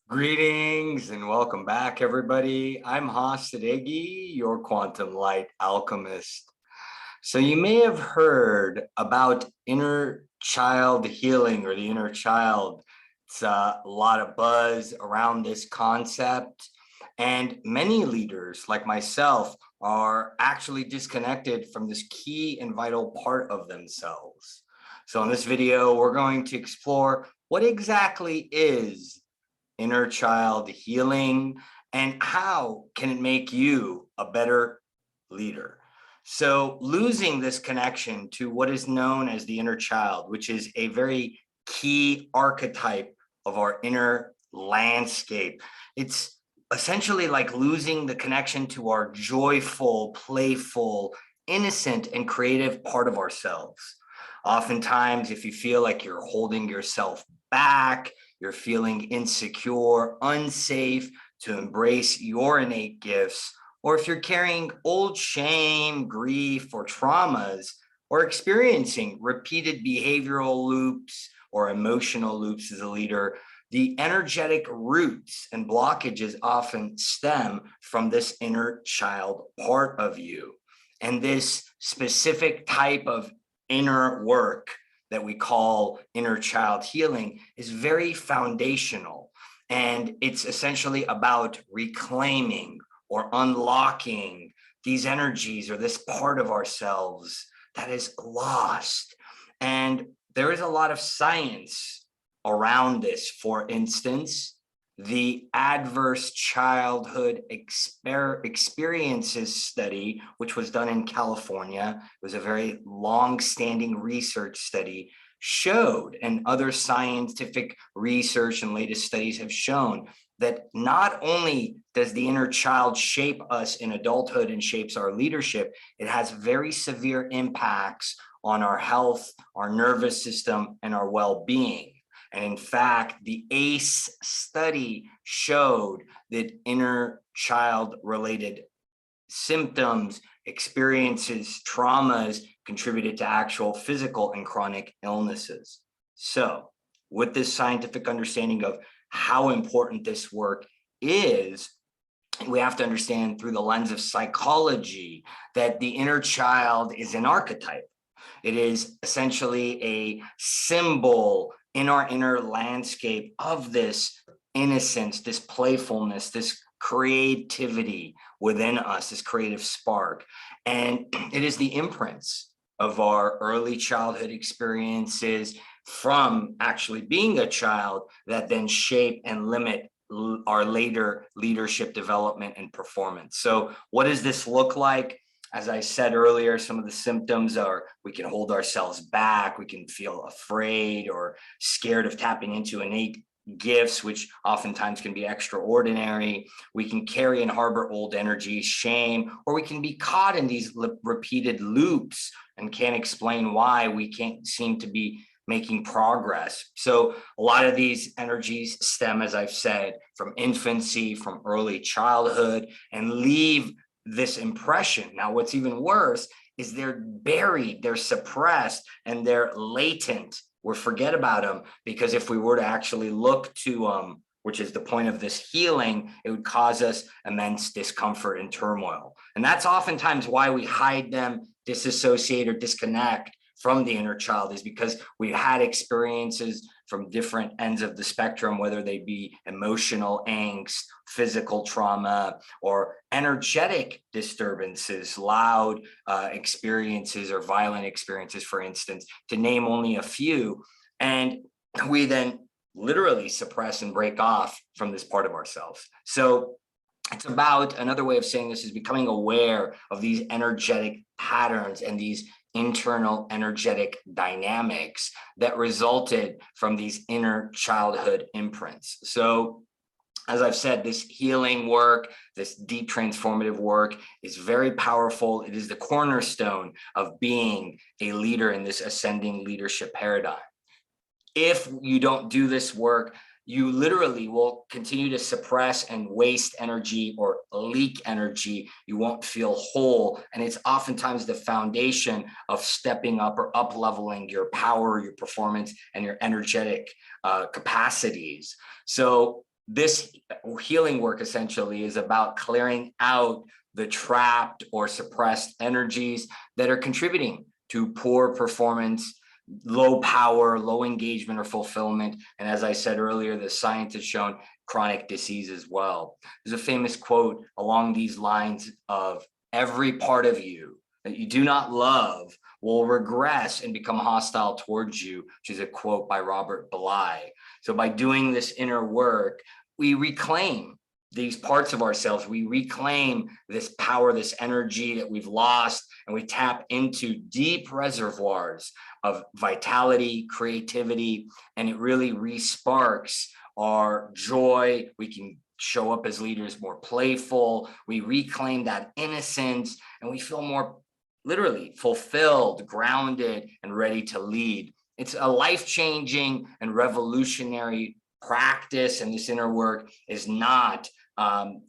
Greetings and welcome back, everybody. I'm Sadeghi, your quantum light alchemist. So you may have heard about inner child healing or the inner child. It's a lot of buzz around this concept, and many leaders like myself are actually disconnected from this key and vital part of themselves. So in this video, we're going to explore what exactly is inner child healing and how can it make you a better leader. So losing this connection to what is known as the inner child, which is a very key archetype of our inner landscape, it's essentially like losing the connection to our joyful, playful, innocent, and creative part of ourselves. Oftentimes, if you feel like you're holding yourself back, you're feeling insecure, unsafe to embrace your innate gifts, or if you're carrying old shame, grief, or traumas, or experiencing repeated behavioral loops or emotional loops as a leader, the energetic roots and blockages often stem from this inner child part of you. And this specific type of inner work that we call inner child healing is very foundational. And it's essentially about reclaiming or unlocking these energies or this part of ourselves that is lost. And there is a lot of science around this. For instance, the adverse childhood experiences study, which was done in California, was a very long-standing research study, showed, and other scientific research and latest studies have shown, that not only does the inner child shape us in adulthood and shapes our leadership, it has very severe impacts on our health, our nervous system, and our well-being. And in fact, the ACE study showed that inner child related symptoms, experiences, traumas contributed to actual physical and chronic illnesses. So with this scientific understanding of how important this work is, we have to understand through the lens of psychology that the inner child is an archetype. It is essentially a symbol in our inner landscape of this innocence, this playfulness, this creativity within us, this creative spark. And it is the imprints of our early childhood experiences from actually being a child that then shape and limit our later leadership development and performance. So what does this look like? As I said earlier, some of the symptoms are we can hold ourselves back, we can feel afraid or scared of tapping into innate gifts, which oftentimes can be extraordinary. We can carry and harbor old energy, shame, or we can be caught in these repeated loops and can't explain why we can't seem to be making progress. So a lot of these energies stem, as I've said, from infancy, from early childhood, and leave this impression. Now, what's even worse is they're buried, they're suppressed, and they're latent. We forget about them because if we were to actually look to them, which is the point of this healing, it would cause us immense discomfort and turmoil. And that's oftentimes why we hide them, disassociate, or disconnect from the inner child, is because we had experiences from different ends of the spectrum, whether they be emotional angst, physical trauma, or energetic disturbances, loud experiences or violent experiences, for instance, to name only a few. And we then literally suppress and break off from this part of ourselves. So it's about, another way of saying this is becoming aware of these energetic patterns and these internal energetic dynamics that resulted from these inner childhood imprints. So as I've said, this healing work, this deep transformative work is very powerful. It is the cornerstone of being a leader in this ascending leadership paradigm. If you don't do this work, you literally will continue to suppress and waste energy or leak energy. You won't feel whole. And it's oftentimes the foundation of stepping up or up leveling your power, your performance, and your energetic capacities. So this healing work essentially is about clearing out the trapped or suppressed energies that are contributing to poor performance, low power, low engagement or fulfillment. And as I said earlier, the science has shown chronic disease as well. There's a famous quote along these lines of every part of you that you do not love will regress and become hostile towards you, which is a quote by Robert Bly. So by doing this inner work, we reclaim these parts of ourselves. We reclaim this power, this energy that we've lost, and we tap into deep reservoirs of vitality, creativity, and it really re-sparks our joy. We can show up as leaders more playful. We reclaim that innocence, and we feel more literally fulfilled, grounded, and ready to lead. It's a life-changing and revolutionary practice, and this inner work is not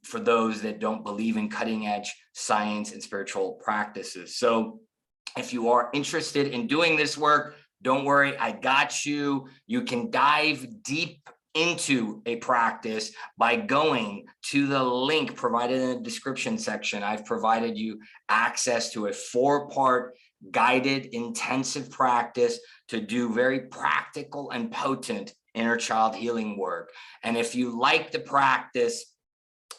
for those that don't believe in cutting-edge science and spiritual practices. So if you are interested in doing this work, don't worry, I got you. You can dive deep into a practice by going to the link provided in the description section. I've provided you access to a 4-part guided intensive practice to do very practical and potent inner child healing work. And if you like the practice,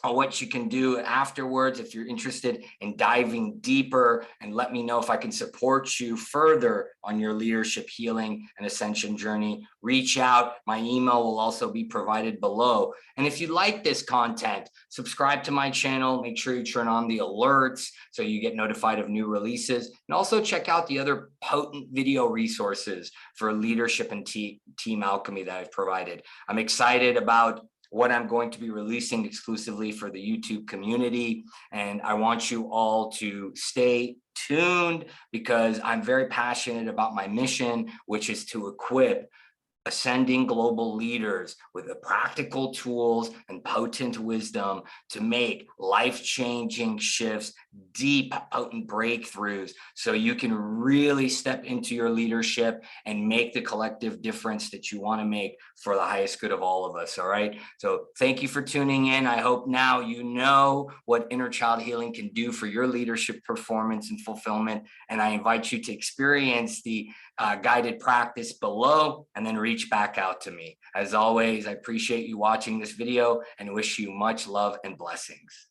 what you can do afterwards, if you're interested in diving deeper, and let me know if I can support you further on your leadership healing and ascension journey, reach out. My email will also be provided below. And if you like this content, subscribe to my channel. Make sure you turn on the alerts so you get notified of new releases. And also check out the other potent video resources for leadership and team alchemy that I've provided. I'm excited about what I'm going to be releasing exclusively for the YouTube community. And I want you all to stay tuned because I'm very passionate about my mission, which is to equip ascending global leaders with the practical tools and potent wisdom to make life-changing shifts, deep, potent breakthroughs, so you can really step into your leadership and make the collective difference that you want to make for the highest good of all of us. All right. So thank you for tuning in. I hope now you know what inner child healing can do for your leadership performance and fulfillment. And I invite you to experience the guided practice below and then reach back out to me. As always, I appreciate you watching this video and wish you much love and blessings.